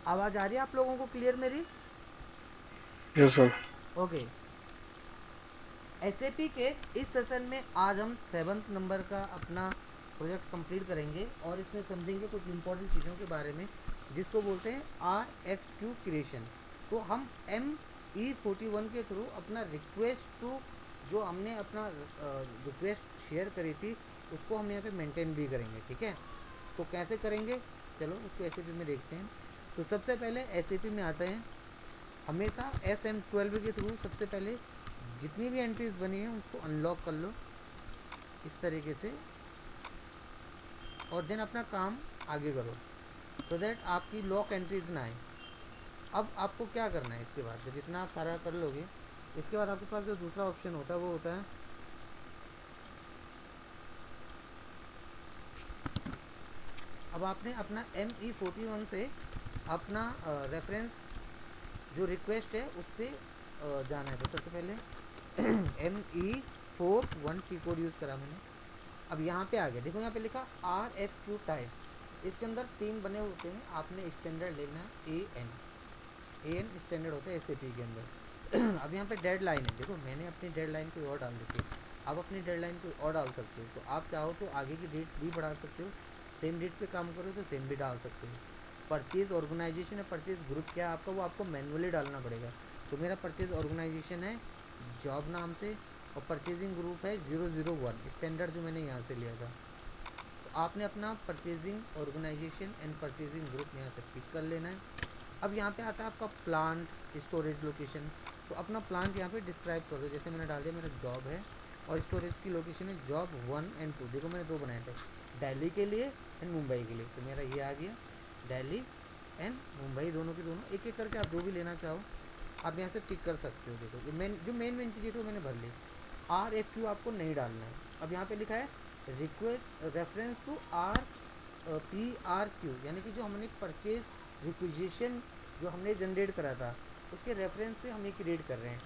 आवाज़ आ रही है आप लोगों को क्लियर मेरी? Yes sir. ओके। एसएपी के इस सेशन में आज हम 7th नंबर का अपना प्रोजेक्ट कंप्लीट करेंगे और इसमें समझेंगे कुछ इंपॉर्टेंट चीज़ों के बारे में जिसको बोलते हैं RFQ क्रिएशन। तो हम ME41 के थ्रू अपना रिक्वेस्ट टू जो हमने अपना रिक्वेस्ट शेयर करी थी उसको हम यहाँ पे मेंटेन भी करेंगे, ठीक है। तो कैसे करेंगे, चलो उसको एसएपी में देखते हैं। तो सबसे पहले एसएपी में आते हैं। हमेशा SM12 के थ्रू सबसे पहले जितनी भी एंट्रीज बनी है उसको अनलॉक कर लो इस तरीके से, और देन अपना काम आगे करो सो दैट आपकी लॉक एंट्रीज ना आए। अब आपको क्या करना है इसके बाद, जब इतना आप सारा कर लोगे इसके बाद आपके पास जो दूसरा ऑप्शन होता है वो होता है, अब आपने अपना ME41 से अपना रेफरेंस जो रिक्वेस्ट है उस पर जाना है। तो सबसे पहले ME41 की कोड यूज़ करा मैंने। अब यहाँ पे आ गया, देखो यहाँ पे लिखा RFQ टाइप्स। इसके अंदर 3 बने होते हैं, आपने स्टैंडर्ड लेना है AN स्टैंडर्ड होता है एसएपी के अंदर। अब यहाँ पे डेड लाइन है, देखो मैंने अपनी डेड लाइन कोई और डाल दी थी, आप अपनी डेड लाइन कोई और डाल सकते हो। तो आप चाहो तो आगे की डेट भी बढ़ा सकते हो, सेम डेट पे काम करो तो सेम भी डाल सकते हो। परचेज ऑर्गेनाइजेशन है, परचेज ग्रुप क्या है आपका वो आपको मैनुअली डालना पड़ेगा। तो मेरा परचेज ऑर्गेनाइजेशन है जॉब नाम से, और परचेजिंग ग्रुप है 001 स्टैंडर्ड जो मैंने यहाँ से लिया था। तो आपने अपना purchasing organization and purchasing group यहाँ से पिक कर लेना है। अब यहाँ पे आता है आपका प्लांट स्टोरेज लोकेशन। तो अपना प्लांट यहाँ पे डिस्क्राइब कर दो, जैसे मैंने डाल दिया मेरा जॉब है और स्टोरेज की लोकेशन है जॉब 1 और 2। देखो मैंने 2 बनाए थे, दिल्ली के लिए एंड मुंबई के लिए। तो मेरा ये आ गया दिल्ली एंड मुंबई, दोनों के दोनों एक एक करके आप जो भी लेना चाहो आप यहाँ से पिक कर सकते हो। देखो ये मेन चीज़ तो मैंने भर ली। RFQ आपको नहीं डालना है। अब यहाँ पे लिखा है रिक्वेस्ट रेफरेंस टू PRQ, यानी कि जो हमने परचेज रिक्विजिशन जो हमने जनरेट करा था उसके रेफरेंस पे हम ये क्रिएट कर रहे हैं।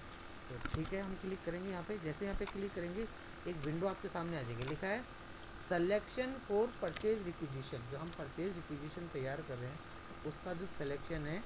तो ठीक है, हम क्लिक करेंगे यहाँ पे। जैसे यहाँ पे क्लिक करेंगे एक विंडो आपके सामने आ जाएगी, लिखा है सेलेक्शन फॉर परचेज रिक्विजिशन। जो हम परचेज रिक्विजिशन तैयार कर रहे हैं उसका जो सिलेक्शन है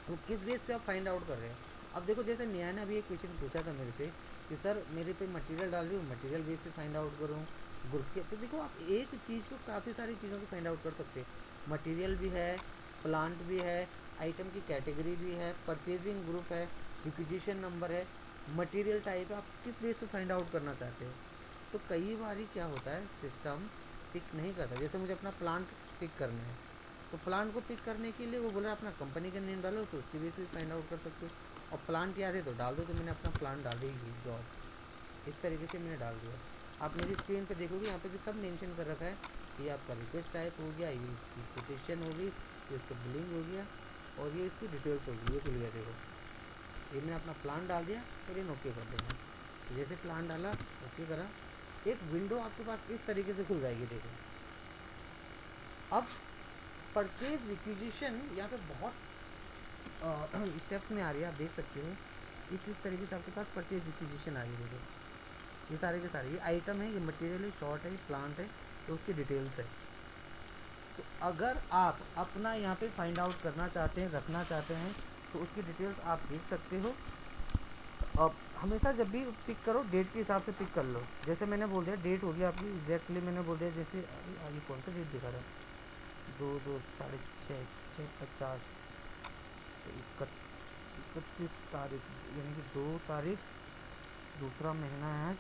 वो किस बेस पे आप फाइंड आउट कर रहे हैं। अब देखो जैसे नेहा ने अभी एक क्वेश्चन पूछा था मेरे से कि सर मेरे पे मटेरियल डाल रही हूँ, मटेरियल बेस पे फाइंड आउट करूँ ग्रुप के। तो देखो आप एक चीज़ को काफ़ी सारी चीज़ों को फाइंड आउट कर सकते हैं। मटेरियल भी है, प्लांट भी है, आइटम की कैटेगरी भी है, परचेजिंग ग्रुप है, रिक्विजिशन नंबर है, मटेरियल टाइप है। आप किस बेस पे फाइंड आउट करना चाहते हो। तो कई बार क्या होता है सिस्टम पिक नहीं करता। जैसे मुझे अपना प्लांट पिक करना है, तो प्लांट को पिक करने के लिए वो बोला अपना कंपनी का नेम डालो, तो उसकी बेसिस फाइंड आउट कर सकते हो। और प्लांट याद है तो डाल दो, तो मैंने अपना प्लांट डाल दी जॉब, इस तरीके से मैंने डाल दिया। आप मेरी स्क्रीन पे देखोगे यहाँ पे भी सब मेंशन कर रखा है। ये आपका रिक्वेस्ट टाइप हो गया, ये इसकी कोटेशन होगी, ये इसका बिलिंग हो गया, और ये इसकी डिटेल्स होगी। ये खुल गया, देखो ये मैंने अपना प्लान डाल दिया और ये ओके कर देना। तो जैसे प्लान डाला ओके करा, एक विंडो आपके पास इस तरीके से खुल जाएगी। देखो अब परचेज रिक्विजिशन यहाँ पे बहुत स्टेप्स में आ रही है, आप देख सकते हो। इस तरीके से आपके पास परचेज रिक्विजिशन आ रही है। देखो ये सारे के सारे ये आइटम है, ये मटेरियल है, शॉर्ट है, प्लांट है, तो उसकी डिटेल्स है। तो अगर आप अपना यहाँ पे फाइंड आउट करना चाहते हैं, रखना चाहते हैं, तो उसकी डिटेल्स आप देख सकते हो। अब हमेशा जब भी पिक करो डेट के हिसाब से पिक कर लो। जैसे मैंने बोल दिया डेट हो गई आपकी एग्जैक्टली, मैंने बोल दिया जैसे आगे कौन सा डेट दिखा रहा है, 2 2 6 6 50, तो 31 तारीख, यानी कि 2 तारीख दूसरा महीना है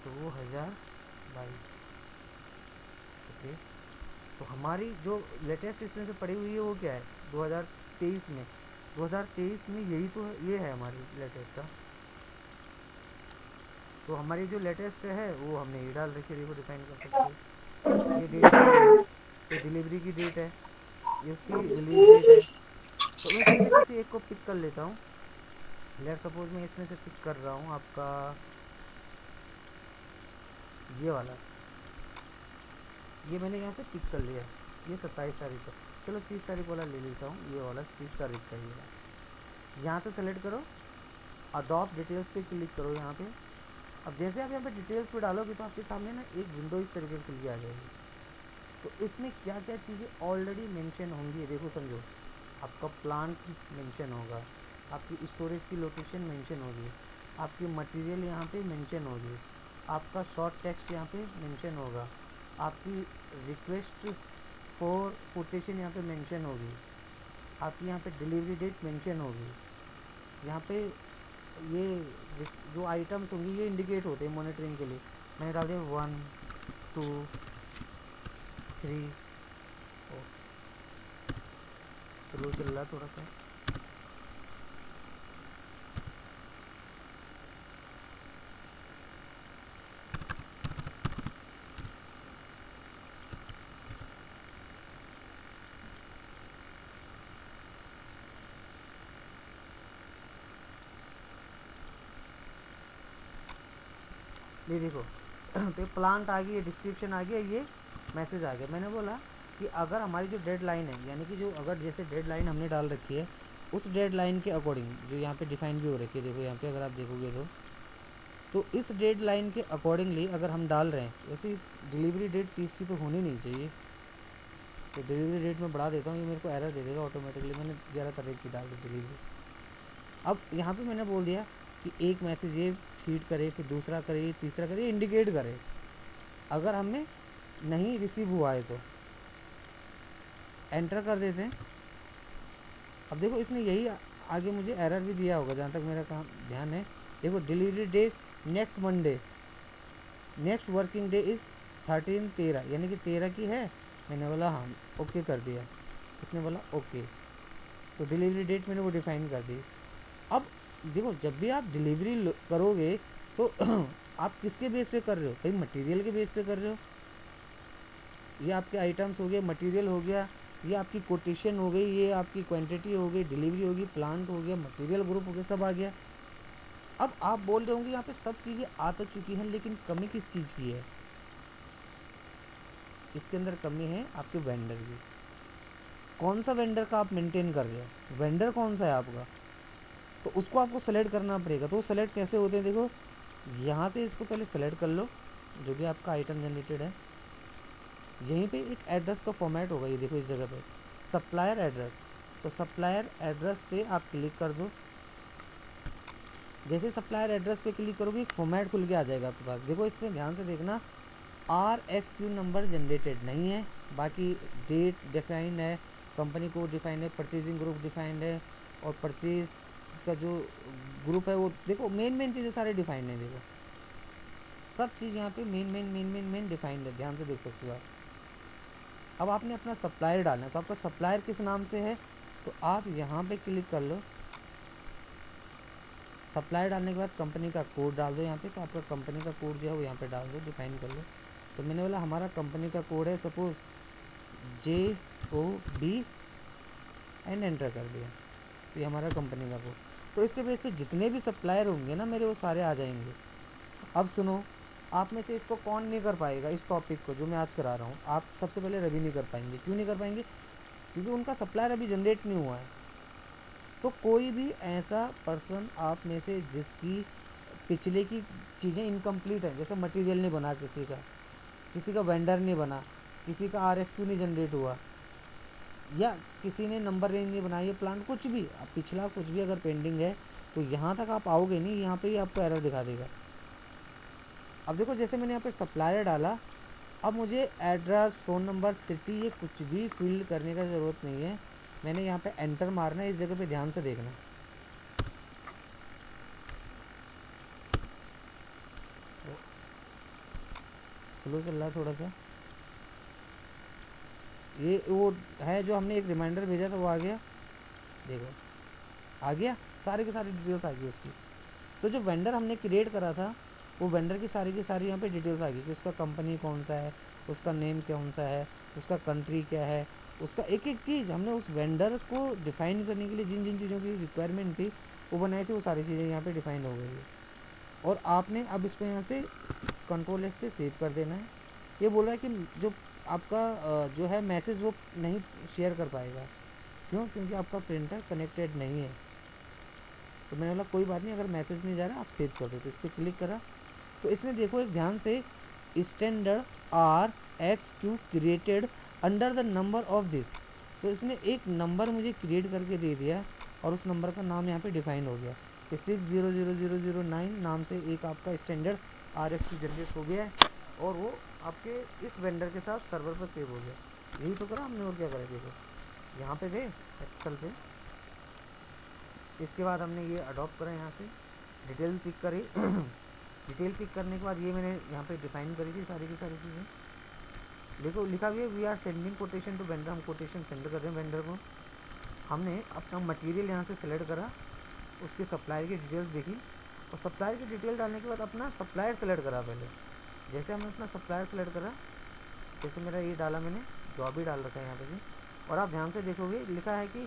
2022। ओके। तो हमारी जो लेटेस्ट इसमें से पड़ी हुई है वो क्या है 2023 में। 2023 में यही तो है, ये है हमारी लेटेस्ट का। तो हमारी जो लेटेस्ट है वो हमने ये डाल रखी है, देखो डिफाइन कर सकते हो। ये डेट है, ये डिलीवरी की डेट है, ये उसकी रिलीज डेट है। तो मैं इसमें से किसी एक को पिक कर लेता हूँ। लेट सपोज मैं इसमें से पिक कर रहा हूँ आपका ये वाला, ये मैंने यहाँ से पिक कर लिया, ये 27 तारीख का। चलो 30 तारीख वाला ले लेता हूँ, ये वाला 30 तारीख का ये वाला। यहाँ से सेलेक्ट करो, अडॉप्ट डिटेल्स पे क्लिक करो यहाँ पे। अब जैसे आप यहाँ पे डिटेल्स पे डालोगे तो आपके सामने ना एक विंडो इस तरीके से खुल के आ जाएगी। तो इसमें क्या क्या चीज़ें ऑलरेडी मेंशन होंगी, देखो समझो, आपका प्लांट मेंशन होगा, आपकी स्टोरेज की लोकेशन मेंशन होगी, आपकी मटेरियल यहाँ पे मेंशन होगी, आपका शॉर्ट टेक्स्ट यहाँ पे मेंशन होगा, आपकी रिक्वेस्ट फॉर कोटेशन यहाँ पे मेंशन होगी, आपकी यहाँ पे डिलीवरी डेट मेंशन होगी, यहाँ पे ये जो आइटम्स होंगी ये इंडिकेट होते हैं मॉनिटरिंग के लिए। मैंने डाल दिया 1 2 3। स्लो चल रहा है थोड़ा सा। ये देखो तो प्लांट आ गई, डिस्क्रिप्शन आ गया, ये मैसेज आ गया। मैंने बोला कि अगर हमारी जो डेडलाइन है, यानी कि जो अगर जैसे डेडलाइन हमने डाल रखी है उस डेडलाइन के अकॉर्डिंग जो यहाँ पे डिफाइन भी हो रखी है, देखो यहाँ पे अगर आप देखोगे तो इस डेडलाइन के अकॉर्डिंगली अगर हम डाल रहे हैं, वैसे डिलीवरी डेट 30 की तो होनी नहीं चाहिए, तो डिलीवरी डेट मैं बढ़ा देता हूँ, ये मेरे को एरर दे देगा ऑटोमेटिकली। मैंने 11 तारीख की डाल दी डिलीवरी। अब यहाँ पे मैंने बोल दिया कि एक मैसेज ये फीड करे, फिर दूसरा करे, तीसरा करे, इंडिकेट करे अगर हमें नहीं रिसीव हुआ है तो एंटर कर देते हैं। अब देखो इसने यही आगे मुझे एरर भी दिया होगा जहाँ तक मेरा काम ध्यान है। देखो delivery date next Monday, next working day is 13 यानी कि 13 की है। मैंने बोला हाँ, ओके कर दिया। उसने बोला ओके, तो डिलीवरी डेट मैंने वो डिफाइन कर दी। अब देखो जब भी आप डिलीवरी करोगे तो आप किसके बेस पे कर रहे हो? भाई मटेरियल के बेस पे कर रहे हो। ये आपके आइटम्स हो गए, मटेरियल हो गया, ये आपकी कोटेशन हो गई, ये आपकी क्वांटिटी हो गई, डिलीवरी होगी, प्लांट हो गया, मटेरियल ग्रुप हो गया, सब आ गया। अब आप बोल रहे होंगे यहाँ पे सब चीज़ें आ तो चुकी हैं, लेकिन कमी किस चीज़ की है? इसके अंदर कमी है आपके वेंडर की। कौन सा वेंडर का आप मेंटेन कर रहे हो? वेंडर कौन सा है आपका? तो उसको आपको सेलेक्ट करना पड़ेगा। तो सेलेक्ट कैसे होते हैं? देखो यहाँ से इसको पहले सेलेक्ट कर लो, जो भी आपका आइटम जनरेटेड है। यहीं पे एक एड्रेस का फॉर्मेट होगा, ये देखो इस जगह पे सप्लायर एड्रेस। तो सप्लायर एड्रेस पे आप क्लिक कर दो। जैसे सप्लायर एड्रेस पे क्लिक करोगे एक फॉर्मेट खुल के आ जाएगा आपके पास। देखो इसमें ध्यान से देखना, RFQ नंबर जनरेटेड नहीं है, बाकी डेट डिफाइंड है, कंपनी कोड डिफाइंड है, परचेजिंग ग्रुप डिफाइंड है, और परचेज का जो ग्रुप है वो देखो मेन चीज़ें सारे डिफाइंड है। देखो सब चीज़ यहाँ पे मेन डिफाइंड है, ध्यान से देख सकते हो आप। अब आपने अपना सप्लायर डालना है, तो आपका सप्लायर किस नाम से है? तो आप यहाँ पे क्लिक कर लो। सप्लायर डालने के बाद कंपनी का कोड डाल दो यहाँ पे। तो आपका कंपनी का कोड जो है वो यहाँ पे डाल दो, डिफाइन कर लो। तो मैंने बोला हमारा कंपनी का कोड है सपोज JOB एंड एंटर कर दिया, तो ये हमारा कंपनी का कोड। तो इसके बेस पे जितने भी सप्लायर होंगे ना मेरे, वो सारे आ जाएंगे। अब सुनो, आप में से इसको कौन नहीं कर पाएगा? इस टॉपिक को जो मैं आज करा रहा हूँ, आप सबसे पहले रवि नहीं कर पाएंगे। क्यों नहीं कर पाएंगे? क्योंकि उनका सप्लायर अभी जनरेट नहीं हुआ है। तो कोई भी ऐसा पर्सन आप में से जिसकी पिछले की चीज़ें इनकम्प्लीट हैं, जैसे मटेरियल नहीं बना, किसी का वेंडर नहीं बना, किसी का RFQ नहीं जनरेट हुआ, या किसी ने नंबर रेंज नहीं बनाई है, प्लांट कुछ भी, अब पिछला कुछ भी अगर पेंडिंग है तो यहाँ तक आप आओगे नहीं, यहाँ पे ही आपको एरर दिखा देगा। अब देखो जैसे मैंने यहाँ पे सप्लायर डाला, अब मुझे एड्रेस, फ़ोन नंबर, सिटी, ये कुछ भी फिल करने का ज़रूरत नहीं है। मैंने यहाँ पे एंटर मारना है। इस जगह पे ध्यान से देखना, स्लो चल रहा है थोड़ा सा। ये वो है जो हमने एक रिमाइंडर भेजा था, वो आ गया। देखो आ गया, सारे की सारी डिटेल्स आ गई उसकी। तो जो वेंडर हमने क्रिएट करा था, वो वेंडर की सारी यहाँ पे डिटेल्स आ गई कि उसका कंपनी कौन सा है, उसका नेम कौन सा है, उसका कंट्री क्या है, उसका एक एक चीज़ हमने उस वेंडर को डिफ़ाइन करने के लिए जिन जिन चीज़ों की रिक्वायरमेंट थी वो बनाई थी, वो सारी चीज़ें यहाँ पे डिफ़ाइन हो गई है। और आपने अब इसको यहाँ से कंट्रोल S से सेव कर देना है। ये बोल रहा है कि जो आपका जो है मैसेज वो नहीं शेयर कर पाएगा। क्यों? क्योंकि आपका प्रिंटर कनेक्टेड नहीं है। तो मैंने बोला कोई बात नहीं, अगर मैसेज नहीं जा रहा आप सेव कर दो। तो इस पर क्लिक करा, तो इसने देखो एक ध्यान से standard F Q created under the number of this. तो इसने एक नंबर मुझे क्रिएट करके दे दिया और उस नंबर का नाम यहाँ पे डिफाइन हो गया कि 600009 नाम से एक आपका standard R F Q generate हो गया है और वो आपके इस वेंडर के साथ सर्वर पर सेव हो गया। यही तो करा हमने, और क्या करा। देखो यहाँ पे थे एक्सेल पे, इसके बाद हमने ये अडॉप्ट करा, यहाँ से डिटेल पिक करी डिटेल पिक करने के बाद ये मैंने यहाँ पे डिफाइन करी थी सारी की सारी चीज़ें। देखो लिखा हुआ है we are sending quotation to vendor, हम कोटेशन सेंड कर रहे हैं वेंडर को। हमने अपना मटेरियल यहाँ से सेलेक्ट करा, उसके सप्लायर की डिटेल्स देखी और सप्लायर की डिटेल डालने के बाद अपना सप्लायर सेलेक्ट करा। पहले जैसे हमने अपना सप्लायर सेलेक्ट करा, जैसे मेरा ये डाला मैंने, जॉब ही डाल रखा है यहाँ पे भी, और आप ध्यान से देखोगे लिखा है कि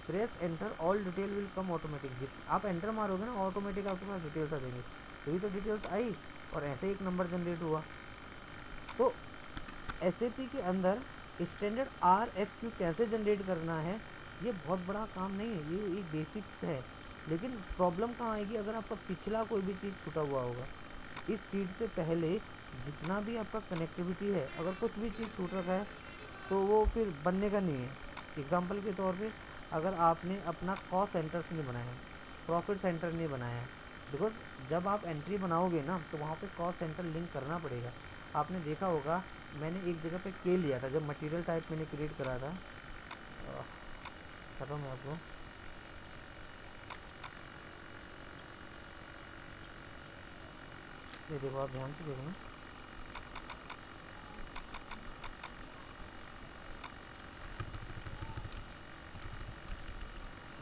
press enter all detail will come automatic. जिस आप एंटर मारोगे ना ऑटोमेटिक आपके पास डिटेल्स आ जाएंगी। यही तो डिटेल्स आई और ऐसे एक नंबर जनरेट हुआ। तो SAP के अंदर स्टैंडर्ड RFQ कैसे जनरेट करना है ये बहुत बड़ा काम नहीं है, ये एक बेसिक है। लेकिन प्रॉब्लम कहाँ आएगी, अगर आपका पिछला कोई भी चीज़ छूटा हुआ होगा। इस सीट से पहले जितना भी आपका कनेक्टिविटी है, अगर कुछ भी चीज़ छूट रखा है तो वो फिर बनने का नहीं है। एग्जांपल के तौर पे अगर आपने अपना कॉस्ट सेंटर्स नहीं बनाया, प्रॉफिट सेंटर नहीं बनाया, बिकॉज जब आप एंट्री बनाओगे ना तो वहाँ पे कॉस्ट सेंटर लिंक करना पड़ेगा। आपने देखा होगा मैंने एक जगह पे के लिया था, जब मटेरियल टाइप मैंने क्रिएट करा था, बताऊँ मैं आपको। ये देखो आप ध्यान से देखना,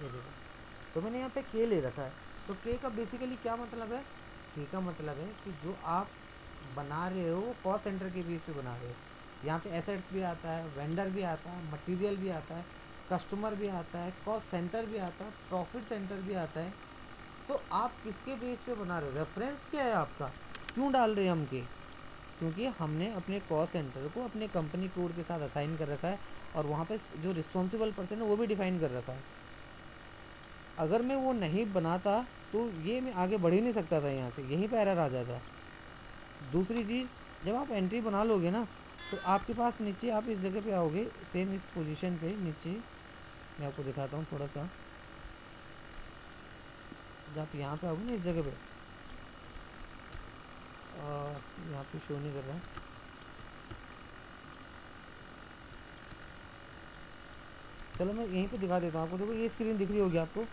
ये देखो तो मैंने यहाँ पे के ले रखा है। तो के का बेसिकली क्या मतलब है, के का मतलब है कि जो आप बना रहे हो वो कॉस्ट सेंटर के बेस पे बना रहे हो। यहाँ पे एसेट्स भी आता है, वेंडर भी आता है, मटेरियल भी आता है, कस्टमर भी आता है, कॉस्ट सेंटर भी आता है, प्रॉफिट सेंटर भी आता है। तो आप किसके बेस पे बना रहे हो, रेफरेंस क्या है आपका, क्यों डाल रहे हैं हम के, क्योंकि हमने अपने कॉस्ट सेंटर को अपने कंपनी कोड के साथ असाइन कर रखा है और वहाँ पे जो रिस्पॉन्सिबल पर्सन है वो भी डिफाइन कर रखा है। अगर मैं वो नहीं बनाता तो ये मैं आगे बढ़ ही नहीं सकता था, यहाँ से यहीं पर एरर आ जाता। दूसरी चीज़, जब आप एंट्री बना लोगे ना तो आपके पास नीचे आप इस जगह पे आओगे, सेम इस पोजीशन पे नीचे मैं आपको दिखाता हूँ थोड़ा सा। जब आप यहाँ पे आओगे ना इस जगह पे, यहाँ पे शो नहीं कर रहा है, चलो मैं यहीं पे दिखा देता हूँ आपको। देखो ये स्क्रीन दिख रही होगी आपको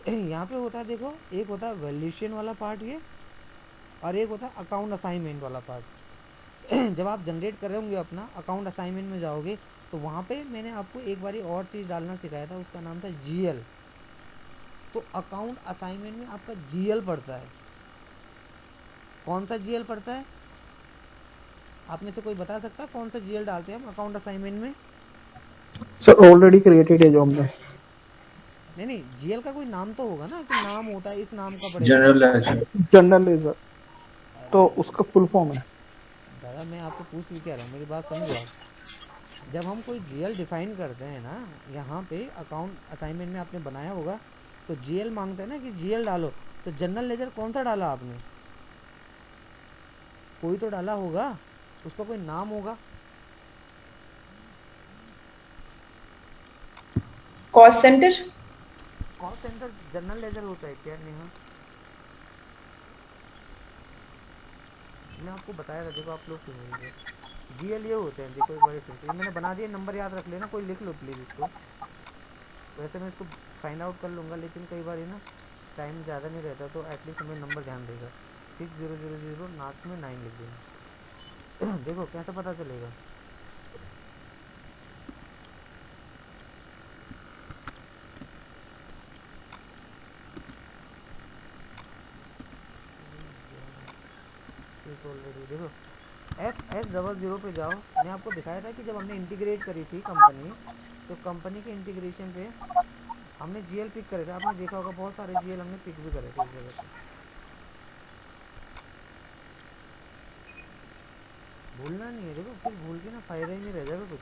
यहाँ पे होता है, देखो एक होता है वैल्यूएशन वाला पार्ट ये, और एक होता है अकाउंट असाइनमेंट वाला पार्ट। जब आप जनरेट कर रहे होंगे अपना अकाउंट असाइनमेंट में जाओगे तो वहाँ पे मैंने आपको एक बारी और चीज़ डालना सिखाया था, उसका नाम था GL। तो अकाउंट असाइनमेंट में आपका GL पड़ता है। कौन सा GL पड़ता है, आप में से कोई बता सकता है कौन सा GL डालते हैं हम अकाउंट असाइनमेंट में? सर ऑलरेडी क्रिएटेड है जो हमने। नहीं GL का कोई नाम तो होगा ना, कि नाम होता है इस नाम का पड़ेगा। General ledger. जनरल लेजर तो अरे उसका फुल फॉर्म है। दादा मैं आपको पूछ भी क्या रहा हूँ, मेरी बात समझो आप। जब हम कोई GL डिफाइन करते हैं ना, यहाँ पे अकाउंट असाइनमेंट में आपने बनाया होगा तो GL मांगता है ना कि GL डालो। तो जनरल लेजर कौन सा डाला आपने, कोई तो डाला होगा, उसका कोई नाम होगा। Cost centre. Cost centre general ledger होता है क्या नेहा? मैं आपको बताया था, देखो आप लोग क्यों नहीं गए। GL ये होते हैं, देखो एक बार फिर से ये मैंने बना दिया, नंबर याद रख लेना, कोई लिख लो प्लीज़ इसको। वैसे मैं इसको फाइंड आउट कर लूँगा, लेकिन कई बार ना टाइम ज़्यादा नहीं रहता तो एटलीस्ट हमें नंबर ध्यान देगा। 6000 लास्ट में 9 लिख देना। देखो कैसे पता चलेगा, ऑलरेडी देखो FS00 पे जाओ। मैं आपको दिखाया था कि जब हमने इंटीग्रेट करी थी कंपनी, तो कंपनी के इंटीग्रेशन पे हमने GL पिक करे थे। आपने देखा होगा बहुत सारे GL हमने पिक भी करे थे इस जगह पे। भूलना नहीं है, देखो फिर भूल के ना फ़ायदा ही नहीं रह जाएगा कुछ।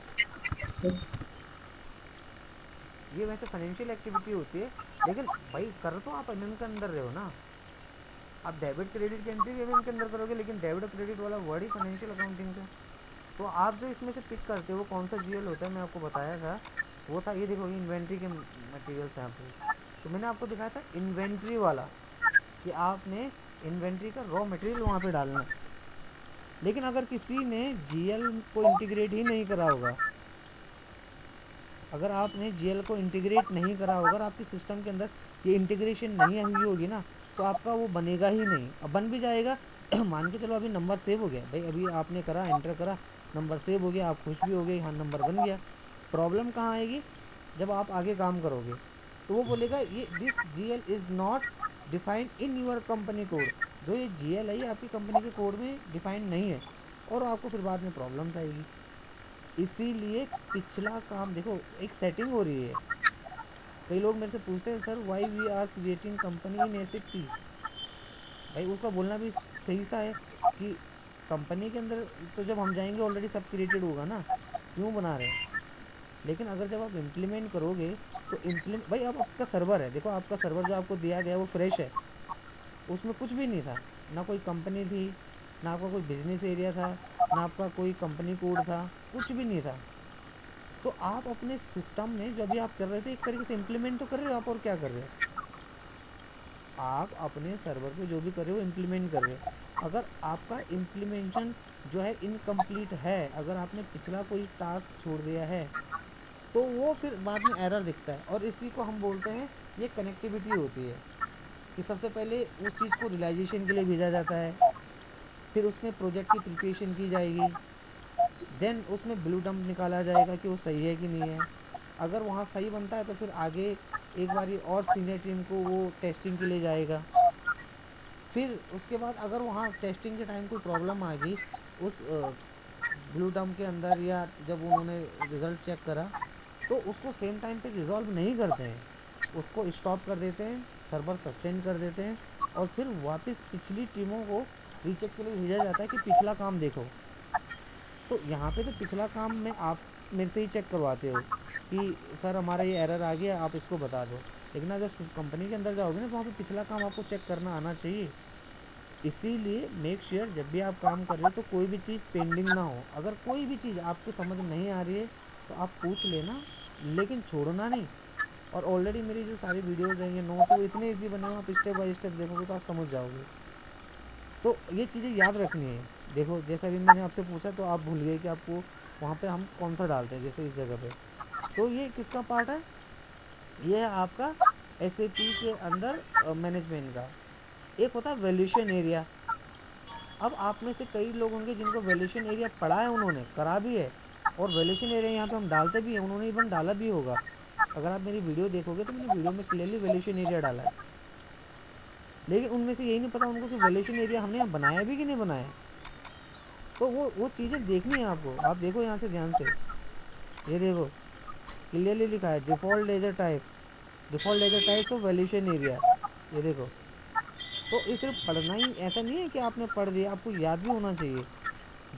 ये वैसे फाइनेंशियल एक्टिविटी होती है, लेकिन भाई कर तो आप MM के अंदर रहे हो ना। आप डेबिट क्रेडिट की एंट्री MM के अंदर करोगे, लेकिन डेबिट और क्रेडिट वाला वर्ड ही फाइनेंशियल अकाउंटिंग का। तो आप जो इसमें से पिक करते हो वो कौन सा जीएल होता है, मैं आपको बताया था, वो था ये देखो, ये इन्वेंट्री के मटेरियल्स यहाँ पे। तो मैंने आपको दिखाया था इन्वेंट्री वाला, कि आपने इन्वेंट्री का रॉ मटेरियल वहाँ पे डालना है। लेकिन अगर किसी ने जीएल को इंटीग्रेट ही नहीं करा होगा, अगर आपने जीएल को इंटीग्रेट नहीं करा होगा, अगर आपके सिस्टम के अंदर ये इंटीग्रेशन नहीं हुई होगी ना, तो आपका वो बनेगा ही नहीं। अब बन भी जाएगा मान के चलो अभी नंबर सेव हो गया भाई, अभी आपने करा, एंटर करा, नंबर सेव हो गया, आप खुश भी हो गए, हाँ नंबर बन गया। प्रॉब्लम कहाँ आएगी, जब आप आगे काम करोगे तो वो बोलेगा ये this GL is not defined in your company code. जो ये जीएल है ये आपकी कंपनी के कोड में डिफाइंड नहीं है, और आपको फिर बाद में प्रॉब्लम्स आएगी। इसीलिए पिछला काम देखो, एक सेटिंग हो रही है। कई लोग मेरे से पूछते हैं sir why we are creating company in SAP. भाई उसका बोलना भी सही सा है कि कंपनी के अंदर तो जब हम जाएंगे ऑलरेडी सब क्रिएटेड होगा ना, क्यों बना रहे हैं। लेकिन अगर जब आप इम्प्लीमेंट करोगे तो इम्प्लीमेंट, भाई अब आपका सर्वर है, देखो आपका सर्वर जो आपको दिया गया वो फ्रेश है, उसमें कुछ भी नहीं था, ना कोई कंपनी थी, ना आपका कोई बिजनेस एरिया था, ना आपका कोई कंपनी कोड था, कुछ भी नहीं था। तो आप अपने सिस्टम में जो भी आप कर रहे थे एक तरीके से इम्प्लीमेंट तो कर रहे हो आप, और क्या कर रहे हो, आप अपने सर्वर पे जो भी कर रहे हो इम्प्लीमेंट कर रहे हो। अगर आपका इम्प्लीमेंटेशन जो है इनकम्प्लीट है, अगर आपने पिछला कोई टास्क छोड़ दिया है, तो वो फिर बाद में एरर दिखता है। और इसी को हम बोलते हैं, ये कनेक्टिविटी होती है, कि सबसे पहले उस चीज़ को रियलाइजेशन के लिए भेजा जाता है, फिर उसमें प्रोजेक्ट की प्रिपरेशन की जाएगी, देन उसमें ब्लू डंप निकाला जाएगा कि वो सही है कि नहीं है। अगर वहाँ सही बनता है तो फिर आगे एक बारी और सीनियर टीम को वो टेस्टिंग के लिए जाएगा। फिर उसके बाद अगर वहाँ टेस्टिंग के टाइम कोई प्रॉब्लम आ गई उस ब्लू डंप के अंदर, या जब उन्होंने रिज़ल्ट चेक करा, तो उसको सेम टाइम पे रिजॉल्व नहीं करते हैं, उसको स्टॉप कर देते हैं, सर्वर सस्टेंड कर देते हैं, और फिर वापस पिछली टीमों को रीचेक के लिए भेजा जाता है कि पिछला काम देखो। तो यहाँ पे तो पिछला काम में आप मेरे से ही चेक करवाते हो कि सर हमारा ये एरर आ गया, आप इसको बता दो। लेकिन आप जब कंपनी के अंदर जाओगे ना, तो वहाँ पे पिछला काम आपको चेक करना आना चाहिए। इसीलिए मेक श्योर जब भी आप काम कर रहे हो तो कोई भी चीज़ पेंडिंग ना हो। अगर कोई भी चीज़ आपको समझ नहीं आ रही है तो आप पूछ लेना, लेकिन छोड़ना नहीं। और ऑलरेडी मेरी जो सारी वीडियोज़ हैं, ये नोट्स, वो इतने ईजी बने हुए, आप स्टेप बाय स्टेप देखोगे तो आप समझ जाओगे। तो ये चीज़ें याद रखनी है। देखो जैसे अभी मैंने आपसे पूछा तो आप भूल गए कि आपको वहाँ पे हम कौन सा डालते हैं, जैसे इस जगह पे। तो ये किसका पार्ट है, ये है आपका एसएपी के अंदर मैनेजमेंट का। एक होता है वैल्यूएशन एरिया। अब आप में से कई लोग होंगे जिनको वैल्यूएशन एरिया पढ़ा है, उन्होंने करा भी है, और वैल्यूएशन एरिया यहाँ पे हम डालते भी हैं, उन्होंने इवन डाला भी होगा। अगर आप मेरी वीडियो देखोगे तो मैंने वीडियो में क्लियरली वैल्यूएशन एरिया डाला है। लेकिन उनमें से यही नहीं पता उनको कि वैल्यूएशन एरिया हमने यहाँ बनाया भी कि नहीं बनाया। तो वो चीज़ें देखनी है आपको। आप देखो यहाँ से ध्यान से, ये देखो क्लियरली लिखा है default ledger types, default ledger types of valuation area, ये देखो। तो ये सिर्फ पढ़ना ही ऐसा नहीं है कि आपने पढ़ दिया, आपको याद भी होना चाहिए।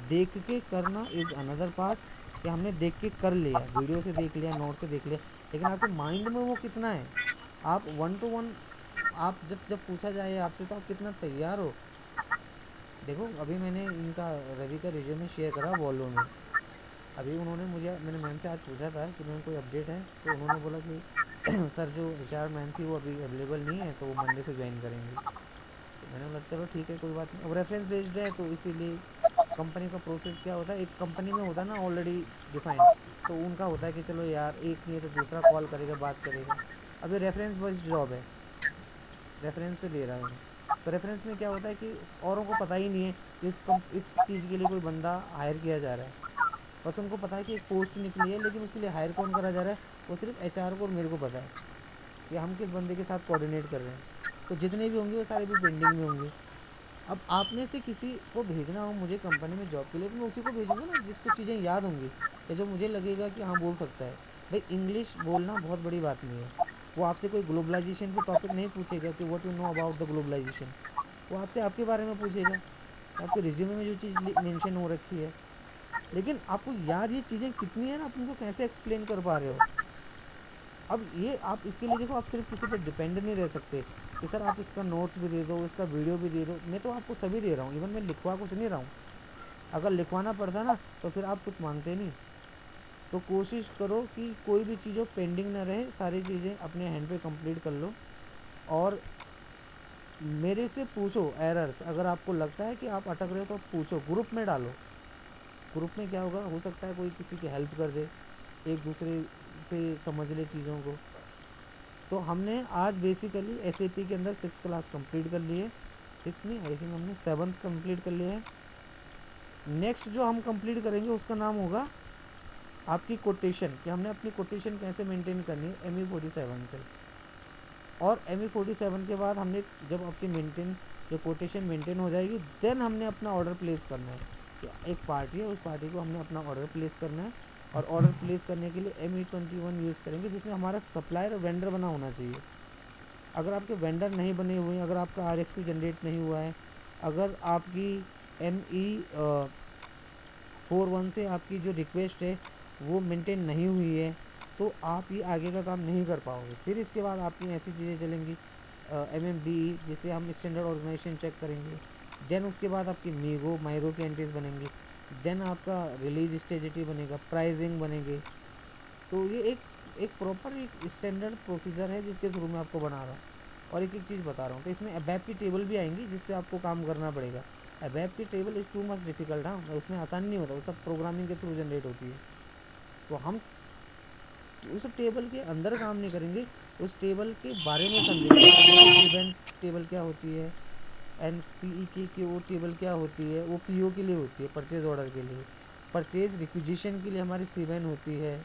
देख के करना इज़ अनदर पार्ट, कि हमने देख के कर लिया, वीडियो से देख लिया, नोट से देख लिया, लेकिन आपके माइंड में वो कितना है। आप 1 to 1, आप जब जब पूछा जाए आपसे तो आप कितना तैयार हो। देखो अभी मैंने इनका रवि का रिज्यूमे शेयर करा वॉलो में। अभी उन्होंने मुझे, मैंने मैम से आज पूछा था कि मैम कोई अपडेट है, तो उन्होंने बोला कि सर जो एचआर मैम थी वो अभी अवेलेबल नहीं है, तो वो मंडे से ज्वाइन करेंगी। तो मैंने बोला चलो ठीक है, कोई बात नहीं। अब रेफरेंस बेस्ड है तो इसीलिए कंपनी का प्रोसेस क्या होता है, एक कंपनी में होता है ना ऑलरेडी डिफाइंड, तो उनका होता है कि चलो यार एक नहीं है तो दूसरा कॉल करेगा, बात करेगा। अब ये रेफरेंस बेस्ड जॉब है, रेफरेंस पे दे रहा है। तो रेफरेंस में क्या होता है कि औरों को पता ही नहीं है कि इस चीज़ के लिए कोई बंदा हायर किया जा रहा है। बस उनको पता है कि एक पोस्ट निकली है, लेकिन उसके लिए हायर कौन करा जा रहा है वो सिर्फ एचआर को और मेरे को पता है कि हम किस बंदे के साथ कोऑर्डिनेट कर रहे हैं। तो जितने भी होंगे वो सारे भी पेंडिंग में होंगे। अब आप में से किसी को भेजना हो मुझे कंपनी में जॉब के लिए, तो मैं उसी को भेजूंगा ना जिसको चीज़ें याद होंगी, या जो मुझे लगेगा कि हाँ बोल सकता है। भाई इंग्लिश बोलना बहुत बड़ी बात नहीं है। वो आपसे कोई ग्लोबलाइजेशन पे टॉपिक नहीं पूछेगा कि what you know about the globalization. वो आपसे आपके बारे में पूछेगा, आपके रिज्यूमे में जो चीज़ मेंशन हो रखी है। लेकिन आपको याद ये चीज़ें कितनी है ना, आप उनको कैसे एक्सप्लेन कर पा रहे हो। अब ये आप इसके लिए देखो, आप सिर्फ किसी पे डिपेंड नहीं रह सकते कि सर आप इसका नोट्स भी दे दो, इसका वीडियो भी दे दो। मैं तो आपको सभी दे रहा हूँ, इवन मैं लिखवा कुछ नहीं रहा हूँ। अगर लिखवाना पड़ता ना तो फिर आप कुछ मांगते नहीं। तो कोशिश करो कि कोई भी चीज़ पेंडिंग ना रहे, सारी चीज़ें अपने हैंड पे कंप्लीट कर लो। और मेरे से पूछो एरर्स, अगर आपको लगता है कि आप अटक रहे हो तो पूछो, ग्रुप में डालो। ग्रुप में क्या होगा, हो सकता है कोई किसी की हेल्प कर दे, एक दूसरे से समझ ले चीज़ों को। तो हमने आज बेसिकली SAP के अंदर 6 क्लास कंप्लीट कर लिए, 6 नहीं आई थिंक हमने 7th कंप्लीट कर लिया है। नेक्स्ट जो हम कंप्लीट करेंगे उसका नाम होगा आपकी कोटेशन, कि हमने अपनी कोटेशन कैसे मेंटेन करनी है ME47 से। और ME47 के बाद हमने जब आपकी मेंटेन जो कोटेशन मेंटेन हो जाएगी, देन हमने अपना ऑर्डर प्लेस करना है। कि एक पार्टी है, उस पार्टी को हमने अपना ऑर्डर प्लेस करना है। और ऑर्डर प्लेस करने के लिए ME21 यूज़ करेंगे, जिसमें हमारा सप्लायर वेंडर बना होना चाहिए। अगर आपके वेंडर नहीं बने हुए हैं, अगर आपका RFQ जनरेट नहीं हुआ है, अगर आपकी ME41 से आपकी जो रिक्वेस्ट है वो मेंटेन नहीं हुई है, तो आप ये आगे का काम नहीं कर पाओगे। फिर इसके बाद आपकी ऐसी चीज़ें चलेंगी MMDE, जिसे हम स्टैंडर्ड ऑर्गेनाइजेशन चेक करेंगे। देन उसके बाद आपकी मीगो माइरो की एंट्रीज बनेंगी। देन आपका रिलीज स्टेजिटी बनेगा, प्राइजिंग बनेंगे। तो ये एक प्रॉपर एक स्टैंडर्ड प्रोसीजर है जिसके थ्रू मैं आपको बना रहा हूँ। और एक चीज़ बता रहा हूँ, तो इसमें अबैप की टेबल भी आएंगी जिस पे आपको काम करना पड़ेगा। अबैप की table is too much difficult, हाँ, उसमें आसान नहीं होता, वो सब प्रोग्रामिंग के थ्रू जनरेट होती है। तो हम उस टेबल के अंदर काम नहीं करेंगे, उस टेबल के बारे में समझेंगे। कि जैसे सीबैन टेबल क्या होती है, NCE की वो टेबल क्या होती है, वो PO के लिए होती है, परचेज ऑर्डर के लिए। परचेज रिक्विजिशन के लिए हमारी सीबैन होती है।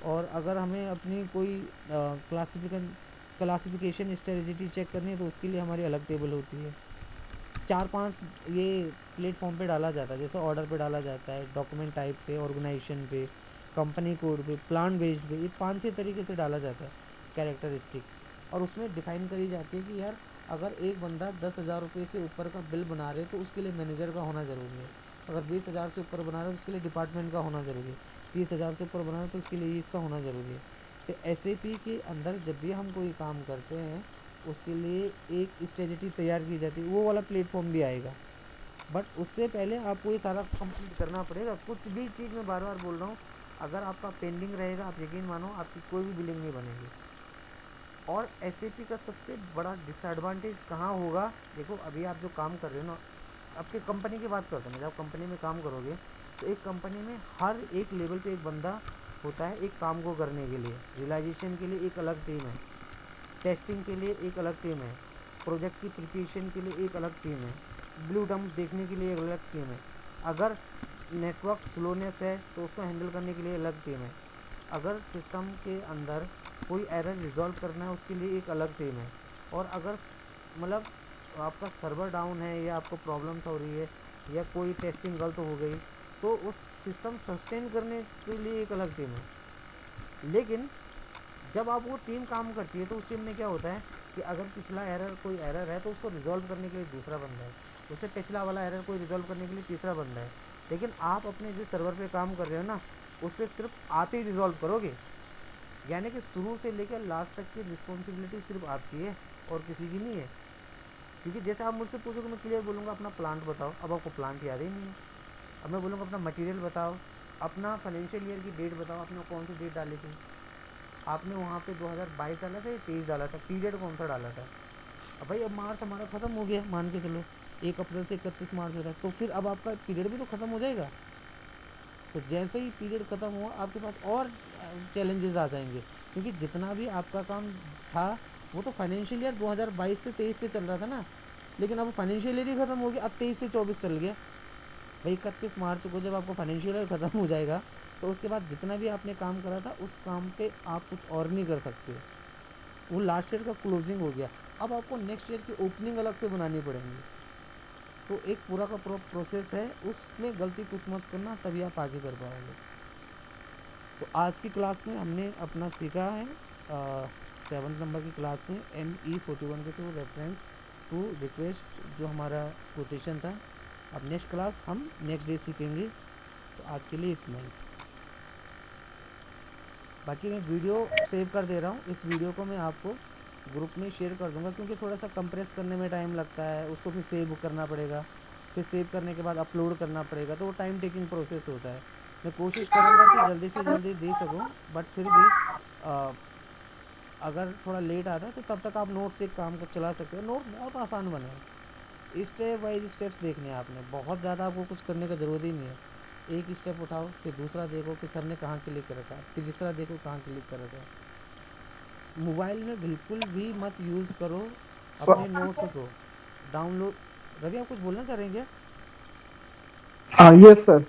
और अगर हमें अपनी कोई क्लासिफिकेशन स्ट्रेटजी चेक करनी है तो उसके लिए हमारी अलग टेबल होती है। 4-5 ये प्लेटफॉर्म पे डाला जाता है, जैसे ऑर्डर पे डाला जाता है, डॉक्यूमेंट टाइप पे, ऑर्गेनाइजेशन पे, कंपनी कोड पे, प्लान बेस्ड पे, ये 5-6 तरीके से डाला जाता है कैरेक्टरिस्टिक। और उसमें डिफाइन करी जाती है कि यार अगर एक बंदा 10,000 रुपये से ऊपर का बिल बना रहे तो उसके लिए मैनेजर का होना ज़रूरी है। अगर 20,000 से ऊपर बना रहे तो उसके लिए डिपार्टमेंट का होना ज़रूरी है। 30,000 से ऊपर बना रहे तो उसके लिए इसका होना ज़रूरी है। तो SAP के अंदर जब भी हम कोई काम करते हैं उसके लिए एक स्ट्रेटजी तैयार की जाती है, वो वाला प्लेटफॉर्म भी आएगा। बट उससे पहले आपको ये सारा कंप्लीट करना पड़ेगा। कुछ भी चीज़ मैं बार बार बोल रहा हूँ, अगर आपका पेंडिंग रहेगा, आप यकीन मानो आपकी कोई भी बिलिंग नहीं बनेगी। और SAP का सबसे बड़ा डिसएडवांटेज कहाँ होगा, देखो अभी आप जो काम कर रहे हो ना, आपके कंपनी की बात करते हैं, जब कंपनी में काम करोगे तो एक कंपनी में हर एक लेवल पे एक बंदा होता है एक काम को करने के लिए। रियलाइजेशन के लिए एक अलग टीम है, टेस्टिंग के लिए एक अलग टीम है, प्रोजेक्ट की प्रिपरेशन के लिए एक अलग टीम है, ब्लू डम्प देखने के लिए एक अलग टीम है, अगर नेटवर्क स्लोनेस है तो उसको हैंडल करने के लिए अलग टीम है, अगर सिस्टम के अंदर कोई एरर रिजॉल्व करना है उसके लिए एक अलग टीम है, और अगर मतलब आपका सर्वर डाउन है या आपको प्रॉब्लम्स हो रही है या कोई टेस्टिंग गलत हो गई तो उस सिस्टम सस्टेन करने के लिए एक अलग टीम है। लेकिन जब आप वो टीम काम करती है तो उस टीम में क्या होता है कि अगर पिछला एरर कोई एरर है तो उसको रिजॉल्व करने के लिए दूसरा बंदा है, उससे पिछला वाला एरर कोई रिजॉल्व करने के लिए तीसरा बंदा है। लेकिन आप अपने जिस सर्वर पे काम कर रहे हो ना, उस पर सिर्फ आप ही रिजॉल्व करोगे, यानी कि शुरू से लेकर लास्ट तक की रिस्पॉन्सिबिलिटी सिर्फ आपकी है और किसी की नहीं है। क्योंकि जैसे आप मुझसे पूछोगे मैं क्लियर बोलूँगा अपना प्लांट बताओ, अब आपको प्लांट याद ही नहीं है। अब मैं बोलूँगा अपना मटेरियल बताओ, अपना फाइनेंशियल ईयर की डेट बताओ, आपने कौन सी डेट डाली थी, आपने वहाँ पे 2022 डाला था या 23 डाला था, पीरियड कौन सा डाला था। अब भाई अब मार्च हमारा ख़त्म हो गया, मान के चलो 1 अप्रैल से 31 मार्च हो रहा है, तो फिर अब आपका पीरियड भी तो ख़त्म हो जाएगा। तो जैसे ही पीरियड ख़त्म हुआ आपके पास और चैलेंजेस आ जाएंगे, क्योंकि जितना भी आपका काम था वो तो फाइनेंशियल ईयर 2022 से 23 पे चल रहा था ना, लेकिन अब फाइनेंशियल ईयर ही ख़त्म हो गया, अब 23 से 24 चल गया। भाई 31 मार्च को जब आपको फाइनेंशियल ईयर ख़त्म हो जाएगा तो उसके बाद जितना भी आपने काम करा था उस काम पे आप कुछ और नहीं कर सकते, वो लास्ट ईयर का क्लोजिंग हो गया। अब आपको नेक्स्ट ईयर की ओपनिंग अलग से बनानी पड़ेगी। तो एक पूरा का पूरा प्रोसेस है, उसमें गलती कुछ मत करना, तभी आप आगे कर पाओगे। तो आज की क्लास में हमने अपना सीखा है 7th नंबर की क्लास में ME41 के थ्रू रेफरेंस टू रिक्वेस्ट जो हमारा कोटेशन था। अब नेक्स्ट क्लास हम नेक्स्ट डे सीखेंगे। तो आज के लिए इतना ही। बाकी मैं वीडियो सेव कर दे रहा हूँ, इस वीडियो को मैं आपको ग्रुप में शेयर कर दूंगा, क्योंकि थोड़ा सा कंप्रेस करने में टाइम लगता है, उसको फिर सेव करना पड़ेगा। फिर सेव करने के बाद अपलोड करना पड़ेगा, तो वो टाइम टेकिंग प्रोसेस होता है। मैं कोशिश करूँगा कि जल्दी से जल्दी दे सकूँ, बट फिर भी अगर थोड़ा लेट आता है तो तब तक आप नोट्स से काम को चला सकते हो। नोट्स बहुत आसान बने हैं, स्टेप वाइज स्टेप्स देखने हैं आपने, बहुत ज़्यादा आपको कुछ करने का ज़रूरी नहीं है। एक स्टेप उठाओ, फिर दूसरा देखो कि सर ने कहाँ क्लिक कर रखा है, तीसरा देखो कहाँ क्लिक कर रखा है। मोबाइल में बिल्कुल भी मत यूज़ करो सर अपने नोट्स को डाउनलोड। रवि आप कुछ बोलना चाह रहे हैं क्या? हाँ यस सर।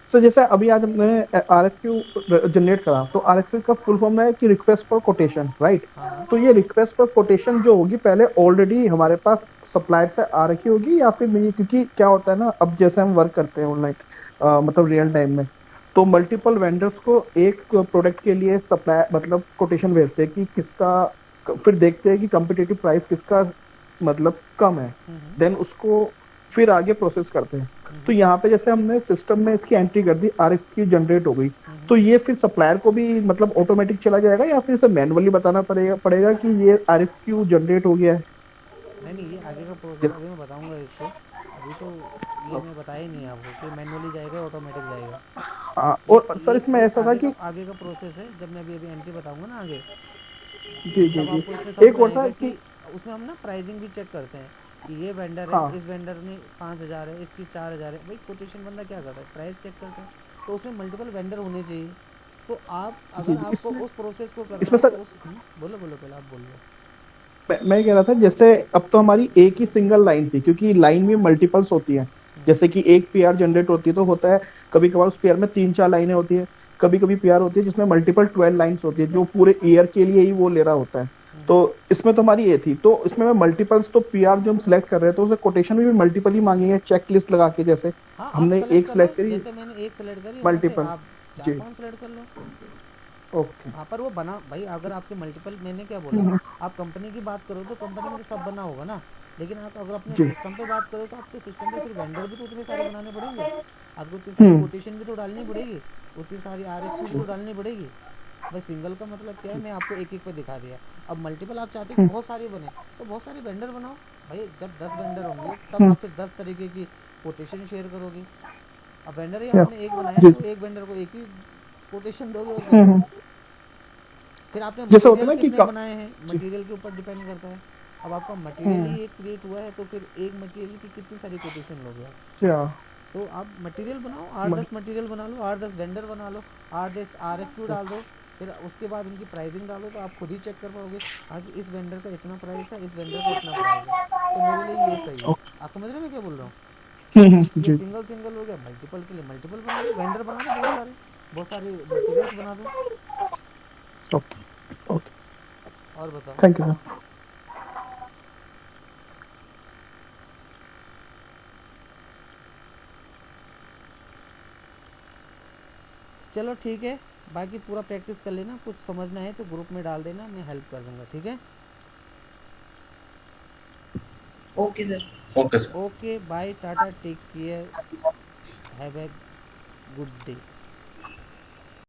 सर जैसे अभी आज हमने आरएफक्यू जनरेट करा, तो आरएफक्यू का फुल फॉर्म है कि रिक्वेस्ट फॉर कोटेशन, राइट? हाँ हाँ। तो ये रिक्वेस्ट फॉर कोटेशन जो होगी पहले ऑलरेडी हमारे पास सप्लायर से आ रखी होगी, या फिर नहीं? क्योंकि क्या होता है ना, अब जैसे हम वर्क करते हैं ऑनलाइन, मतलब रियल टाइम में, तो मल्टीपल वेंडर्स को एक प्रोडक्ट के लिए सप्लाई मतलब कोटेशन भेजते हैं कि किसका, फिर देखते हैं कि कम्पिटिटिव प्राइस किसका मतलब कम है, देन उसको फिर आगे प्रोसेस करते हैं। तो यहाँ पे जैसे हमने सिस्टम में इसकी एंट्री कर दी, आरएफक्यू जनरेट हो गई, तो ये फिर सप्लायर को भी मतलब ऑटोमेटिक चला जाएगा, या फिर इसे मैनुअली बताना पड़ेगा कि ये आरएफक्यू जनरेट हो गया है? नहीं, ये आगे का प्रोसेस अभी मैं बताऊंगा इसको। अभी तो ये मैं बताया ही नहीं आपको कि मैनुअली जाएगा ऑटोमेटिक जाएगा। और सर इसमें ऐसा था कि आगे का प्रोसेस है, जब मैं अभी अभी एंट्री बताऊंगा ना आगे, जी जी तब जी, आपको इसमें समझ एक में और था आएगा कि कि उसमें हम ना प्राइसिंग भी चेक करते हैं कि ये वेंडर है, हाँ इस वेंडर ने 5,000 है, इसकी 4,000 है। भाई कोटेशन बंदा क्या करता है, प्राइस चेक करता है। तो उसमें मल्टीपल वेंडर होने चाहिए। तो आप जी अगर जी, आपको उस प्रोसेस को करना इसमें है तो सर उस बोलो बोलो, पहले आप बोलो। मैं कह रहा था, जैसे अब तो हमारी एक ही सिंगल लाइन थी, क्योंकि लाइन में मल्टीपल्स होती है। जैसे कि एक पीआर जनरेट होती है तो होता है कभी कभार उस पीआर में 3-4 लाइनें होती है, कभी कभी पीआर होती है जिसमें मल्टीपल 12 लाइन्स होती है, जो पूरे ईयर के लिए ही वो ले रहा होता है। तो इसमें तो हमारी ये थी, तो इसमें मैं मल्टीपल्स, तो पीआर जो हम सिलेक्ट कर रहे हैं तो उसे कोटेशन में भी मल्टीपल ही मांगेंगे, चेक लिस्ट लगा के, जैसे हाँ, आप हमने सेलेक्ट एक कर लो, सिलेक्ट करी जैसे मैंने एक सेलेक्ट करी, उसमें से मल्टीपल। आप चार जी, पांच सेलेक्ट कर लो। ओके। हाँ, पर वो बना भाई, अगर आपके मल्टीपल, मैंने क्या बोला, आप कंपनी की बात करो तो कंपनी में तो सब बना होगा ना। लेकिन आप अगर अपने जी। सिस्टम पे बात करो तो आपके सिस्टम पे फिर वेंडर भी तो उतने सारे बनाने पड़ेंगे। आपको उतनी सारी कोटेशन भी तो डालनी पड़ेगी, उतनी सारी आरएफक्यू भी तो डालनी पड़ेगी। भाई सिंगल का मतलब क्या है, मैं आपको एक एक पे दिखा दिया। अब मल्टीपल आप चाहते हो कि बहुत सारे बने, तो बहुत सारे वेंडर बनाओ। भाई जब 10 वेंडर होंगे तब आप फिर 10 तरीके की कोटेशन शेयर करोगे। अब वेंडर ही क्या? आपने एक बनाया जी। तो एक वेंडर को एक ही कोटेशन दोगे, और क्या करोगे। फिर आपने जैसे होता मटेरियल है ना कि कितने बनाए हैं, जी। मटेरियल के ऊपर डिपेंड करता है। अब आपका मटेरियल ही एक क्रिएट हुआ है तो फिर एक मटेरियल की कितनी सारी कोटेशन लोगे आप। क्या? तो आप मटेरियल बनाओ, 8-10 मटेरियल बना लो, 8-10 वेंडर बना लो, 8-10 आरएफक्यू डाल दो। फिर उसके बाद उनकी प्राइसिंग डालो तो आप खुद ही चेक कर पाओगे, आज इस वेंडर का इतना प्राइस था, इस वेंडर का इतना प्राइस है, तो मेरे लिए ये सही है। आप समझ रहे हो मैं क्या बोल रहा हूँ? ये जी। सिंगल सिंगल हो गया, मल्टीपल के लिए मल्टीपल बना दो, वेंडर बना दो बहुत सारे मटेरियल्स बना दो। ओके। ओके, और बताओ। Thank you sir. चलो ठीक है, बाकी पूरा प्रैक्टिस कर लेना, कुछ समझना है तो ग्रुप में डाल देना, मैं हेल्प कर दूंगा, ठीक है? Okay sir. Okay, bye, ta-ta, take care, have a good day.